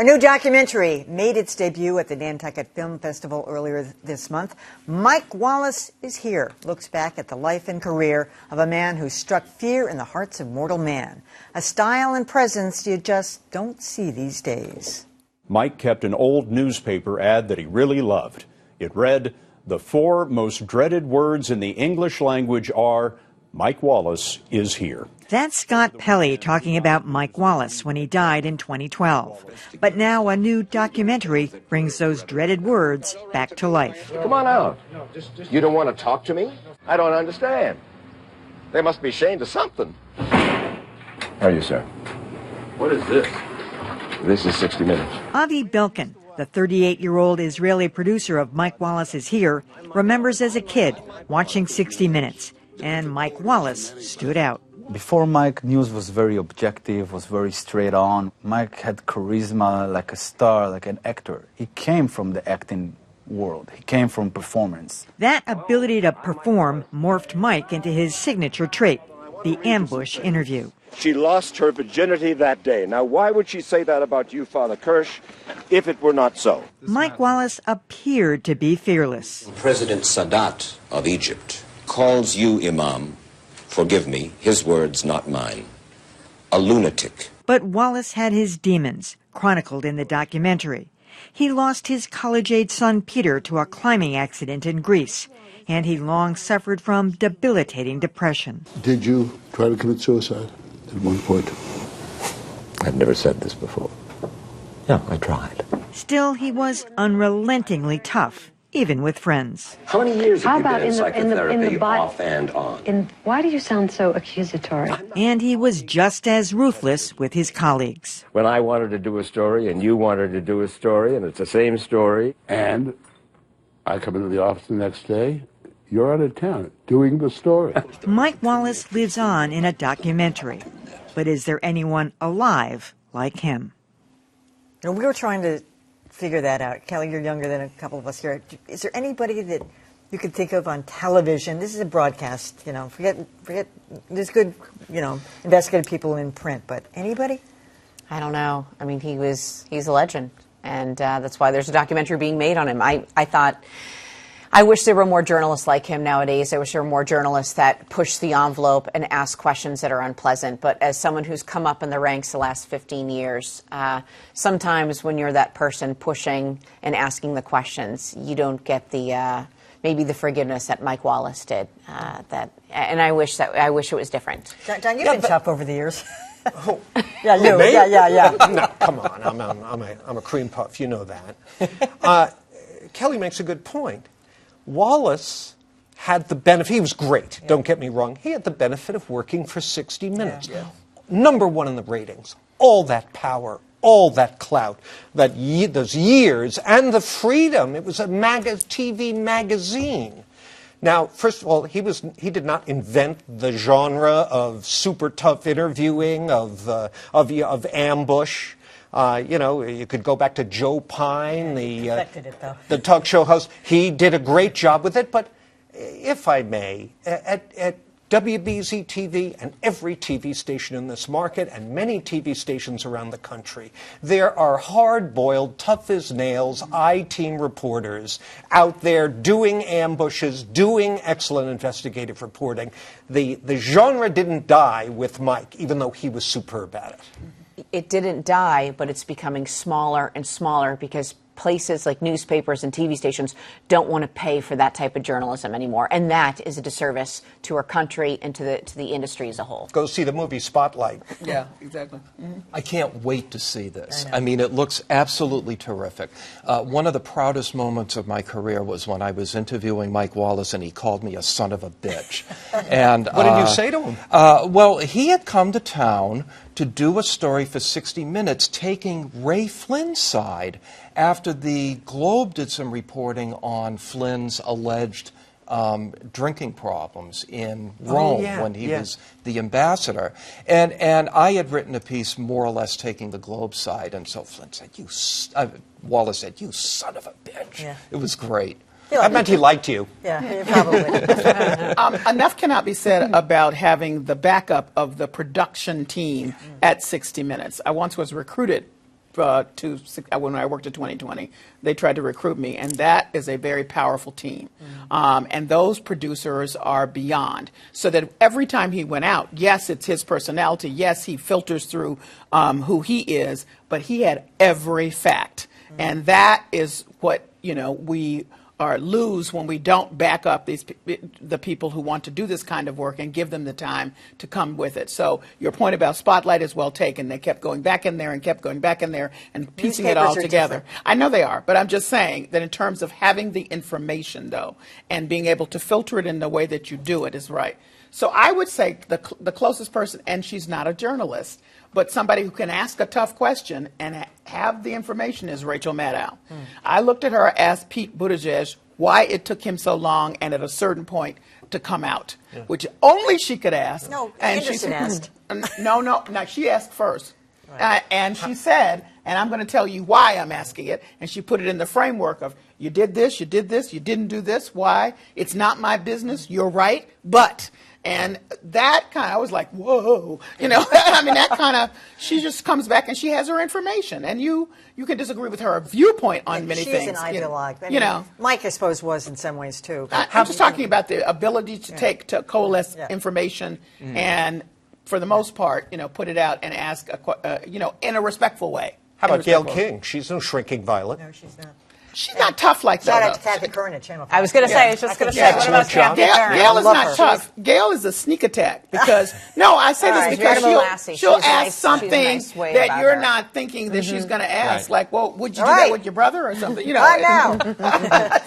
A new documentary made its debut at the Nantucket Film Festival earlier this month. Mike Wallace is Here looks back at the life and career of a man who struck fear in the hearts of mortal man. A style and presence you just don't see these days. Mike kept an old newspaper ad that he really loved. It read, "The 4 most dreaded words in the English language are, Mike Wallace is here." That's Scott Pelley talking about Mike Wallace when he died in 2012. But now a new documentary brings those dreaded words back to life. Come on out. You don't want to talk to me? I don't understand. They must be ashamed of something. How are you, sir? What is this? This is 60 Minutes. Avi Belkin, the 38-year-old Israeli producer of Mike Wallace is Here, remembers as a kid watching 60 Minutes. And Mike Wallace stood out. Before Mike, news was very objective, was very straight on. Mike had charisma like a star, like an actor. He came from the acting world. He came from performance. That ability to perform morphed Mike into his signature trait, the ambush interview. She lost her virginity that day. Now, why would she say that about you, Father Kirsch, if it were not so? Mike Wallace appeared to be fearless. President Sadat of Egypt calls you, Imam, forgive me, his words, not mine, a lunatic. But Wallace had his demons, chronicled in the documentary. He lost his college-age son Peter to a climbing accident in Greece, and he long suffered from debilitating depression. Did you try to commit suicide at one point? I've never said this before. Yeah, I tried. Still, he was unrelentingly tough, even with friends. How many years have How you about been in psychotherapy off and on? Why do you sound so accusatory? And he was just as ruthless with his colleagues. When I wanted to do a story and you wanted to do a story and it's the same story. And I come into the office the next day, you're out of town doing the story. Mike Wallace lives on in a documentary. But is there anyone alive like him? You know, we were trying to figure that out. Kelly, you're younger than a couple of us here. Is there anybody that you could think of on television? This is a broadcast, you know. Forget. There's good, you know, investigative people in print, but anybody? I don't know. I mean, he's a legend, and that's why there's a documentary being made on him. I wish there were more journalists like him nowadays. I wish there were more journalists that push the envelope and ask questions that are unpleasant. But as someone who's come up in the ranks the last 15 years, sometimes when you're that person pushing and asking the questions, you don't get the maybe the forgiveness that Mike Wallace did. And I wish it was different. John, you've been tough over the years. Oh, yeah, you. Me? Yeah. No, come on. I'm a cream puff. You know that. Kelly makes a good point. Wallace had the benefit, he was great, don't get me wrong, he had the benefit of working for 60 Minutes. Yeah. Number 1 in the ratings, all that power, all that clout, those years, and the freedom. It was a TV magazine. Now, first of all, he did not invent the genre of super tough interviewing, of ambush. You know, you could go back to Joe Pine, the talk show host. He did a great job with it, but if I may, at WBZ TV and every TV station in this market and many TV stations around the country, there are hard-boiled, tough-as-nails, I-team reporters out there doing ambushes, doing excellent investigative reporting. The genre didn't die with Mike, even though he was superb at it. It didn't die, but it's becoming smaller and smaller because places like newspapers and TV stations don't want to pay for that type of journalism anymore. And that is a disservice to our country and to the industry as a whole. Go see the movie Spotlight. Yeah, exactly. I can't wait to see this. I mean, it looks absolutely terrific. One of the proudest moments of my career was when I was interviewing Mike Wallace and he called me a son of a bitch. And what did you say to him? Well, he had come to town to do a story for 60 Minutes taking Ray Flynn's side after the Globe did some reporting on Flynn's alleged drinking problems in Rome when he was the ambassador. And I had written a piece more or less taking the Globe side, and so Flynn said, Wallace said, "You son of a bitch." Yeah. It was great. I meant he liked you. Yeah, probably. Enough cannot be said about having the backup of the production team at 60 Minutes. I once was recruited when I worked at 2020. They tried to recruit me, and that is a very powerful team. And those producers are beyond. So that every time he went out, yes, it's his personality. Yes, he filters through who he is, but he had every fact. And that is what, we lose when we don't back up the people who want to do this kind of work and give them the time to come with it. So your point about Spotlight is well taken. They kept going back in there and kept going back in there and piecing it all together. I know they are, but I'm just saying that in terms of having the information, though, and being able to filter it in the way that you do it is right. So I would say the closest person, and she's not a journalist, but somebody who can ask a tough question and have the information is Rachel Maddow. I looked at her, asked Pete Buttigieg why it took him so long and at a certain point to come out, which only she could ask. No, and Anderson asked. No, she asked first. And she said, and I'm going to tell you why I'm asking it, and she put it in the framework of, you did this, you didn't do this, why? It's not my business, you're right, but... And that kind of, I was like, whoa, that kind of, she just comes back and she has her information. And you can disagree with her viewpoint on many things. She's an ideologue. Mike, I suppose, was in some ways, too. I'm just talking about the ability to coalesce information and, for the most part, put it out and ask, in a respectful way. How about Gayle King? She's no shrinking violet. No, she's not. She's not tough like that. Shout out to Kathy Curran at Channel 5. I was going to say, what about Kathy Curran? Gayle is not tough. Gayle is a sneak attack because, I say this because she'll ask something that you're not thinking that she's going to ask. Like, well, would you do that with your brother or something? I know.